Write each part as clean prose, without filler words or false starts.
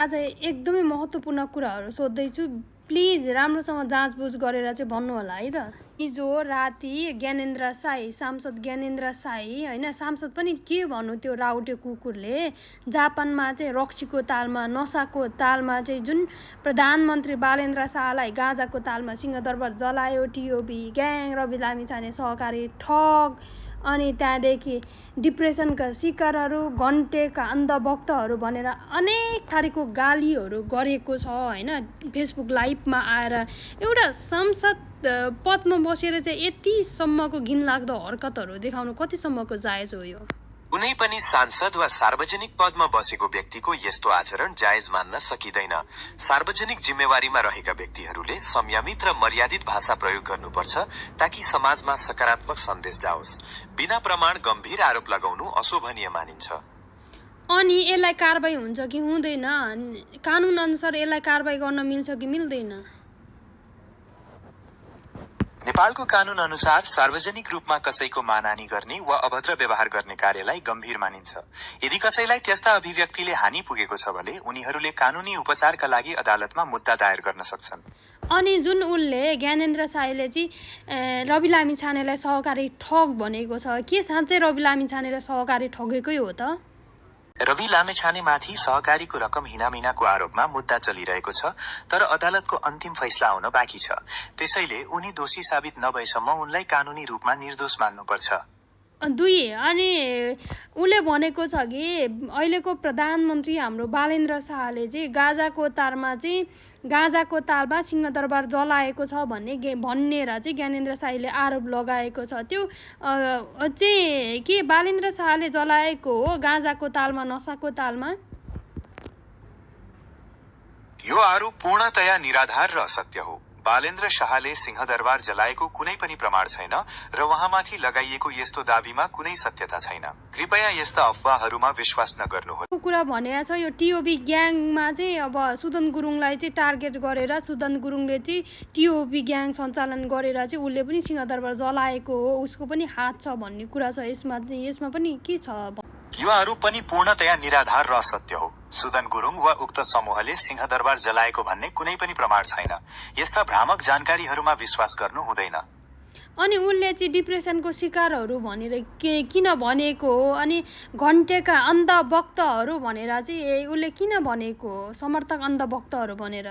आज एकदमै महत्त्वपूर्ण कुराहरू सोध्दैछु, प्लिज राम्रोसँग जाँचबुझ गरेर चाहिँ भन्नु होला है त। हिजो राति ज्ञानेन्द्र साई, सांसद ज्ञानेन्द्र साई होइन, सांसद पनि के भन्नु त्यो राउटे कुकुरले जापानमा चाहिँ रक्सीको तालमा, नसाको तालमा चाहिँ जुन प्रधानमन्त्री बालेन्द्र शाहलाई गाँजाको तालमा सिंहदरबार जलायो, टिओबी ग्याङ, रवि लामिछाने सहकारी ठग, अनि त्यहाँदेखि डिप्रेसनका शिकारहरू, घन्टेका अन्धभक्तहरू भनेर अनेक थरीको गालीहरू गरेको छ होइन। फेसबुक लाइभमा आएर एउटा संसद पदमा बसेर चाहिँ यतिसम्मको घिनलाग्दो हरकतहरू देखाउनु कतिसम्मको जायज हो यो? कुनै पनि सांसद वा सार्वजनिक पदमा बसेको व्यक्तिको यस्तो आचरण जायज मान्न सकिँदैन। सार्वजनिक जिम्मेवारीमा रहेका व्यक्तिहरूले संयमित र मर्यादित भाषा प्रयोग गर्नुपर्छ ताकि समाजमा सकारात्मक सन्देश जाओस्। बिना प्रमाण गम्भीर आरोप लगाउनु अशोभनीय मानिन्छ। अनि यसलाई कारबाही हुन्छ कि हुँदैन? कानुन अनुसार यसलाई कारबाही गर्न मिल्छ कि मिल्दैन? नेपालको कानून अनुसार सार्वजनिक रूपमा कसैको मानहानि गर्ने वा अभद्र व्यवहार गर्ने कार्यलाई गम्भीर मानिन्छ। यदि कसैलाई त्यस्ता अभिव्यक्तिले हानि पुगेको छ भने उनीहरूले कानूनी उपचारका लागि अदालतमा मुद्दा दायर गर्न सक्छन्। अनि जुन उसले ज्ञानेन्द्र साईले चाहिँ रवि लामिछानेलाई सहकारी ठग भनेको छ, के साँच्चै रवि लामिछानेलाई सहकारी ठगेकै हो त? रवि लामिछानेमाथि सहकारीको रकम हिनामिनाको आरोपमा मुद्दा चलिरहेको छ, तर अदालतको अन्तिम फैसला आउन बाँकी छ। त्यसैले उनी दोषी साबित नभएसम्म उनलाई कानूनी रूपमा निर्दोष मान्नुपर्छ। अनि उसले भनेको छ कि अहिलेको प्रधानमन्त्री हाम्रो बालेन्द्र शाहले चाहिँ गाँजाको तालमा सिंहदरबार जलाएको छ भनेर चाहिँ ज्ञानेन्द्र साईले आरोप लगाएको छ। त्यो चाहिँ के बालेन्द्र शाहले जलाएको हो गाँजाको तालमा, नसाको तालमा? यो आरोप पूर्णतया निराधार र असत्य हो। बालेन्द्र शाहले सिंहदरबार जलाएको कुनै पनि प्रमाण छैन र उहाँमाथि लगाइएको यस्तो दाबीमा कुनै सत्यता छैन। कृपया यस्ता अफवाहहरूमा विश्वास नगर्नुहोला। कुरा भनेको छ यो टिओबी ग्याङमा चाहिँ अब सुदन गुरुङलाई चाहिँ टार्गेट गरेर सुदन गुरुङले चाहिँ टिओबी ग्याङ सञ्चालन गरेर चाहिँ उसले पनि सिंहदरबार जलाएको हो, उसको पनि हात छ भन्ने कुरा छ। यसमा पनि के छ? यो आरोप पनि पूर्णतया निराधार र असत्य हो। सुदन गुरुङ वा उक्त समूहले सिंहदरबार जलाएको भन्ने कुनै पनि प्रमाण छैन। यस्ता भ्रामक जानकारीहरूमा विश्वास गर्नु हुँदैन। अनि उसले चाहिँ डिप्रेसनको शिकारहरू भनेर किन भनेको हो? अनि घन्टेका अन्धभक्तहरू भनेर चाहिँ उसले किन भनेको हो? समर्थक अन्धभक्तहरू भनेर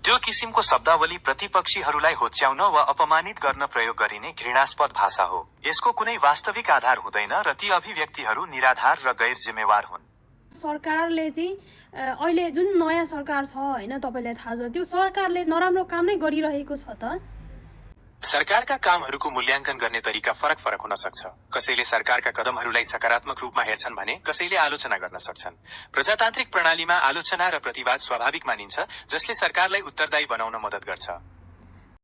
त्यो किसिमको शब्दावली प्रतिपक्षीहरूलाई होच्याउन वा अपमानित गर्न प्रयोग गरिने घृणास्पद भाषा हो। यसको कुनै वास्तविक आधार हुँदैन र ती अभिव्यक्तिहरू निराधार र गैर जिम्मेवार हुन्। सरकारले चाहिँ अहिले जुन नयाँ सरकार छ होइन, तपाईँलाई थाहा छ, त्यो सरकारले नराम्रो काम नै गरिरहेको छ त? सरकारका कामहरूको मूल्याङ्कन गर्ने तरिका फरक फरक हुन सक्छ। कसैले सरकारका कदमहरूलाई सकारात्मक रूपमा हेर्छन् भने कसैले आलोचना गर्न सक्छन्। प्रजातान्त्रिक प्रणालीमा आलोचना र प्रतिवाद स्वाभाविक मानिन्छ, जसले सरकारलाई उत्तरदायी बनाउन मद्दत गर्छ।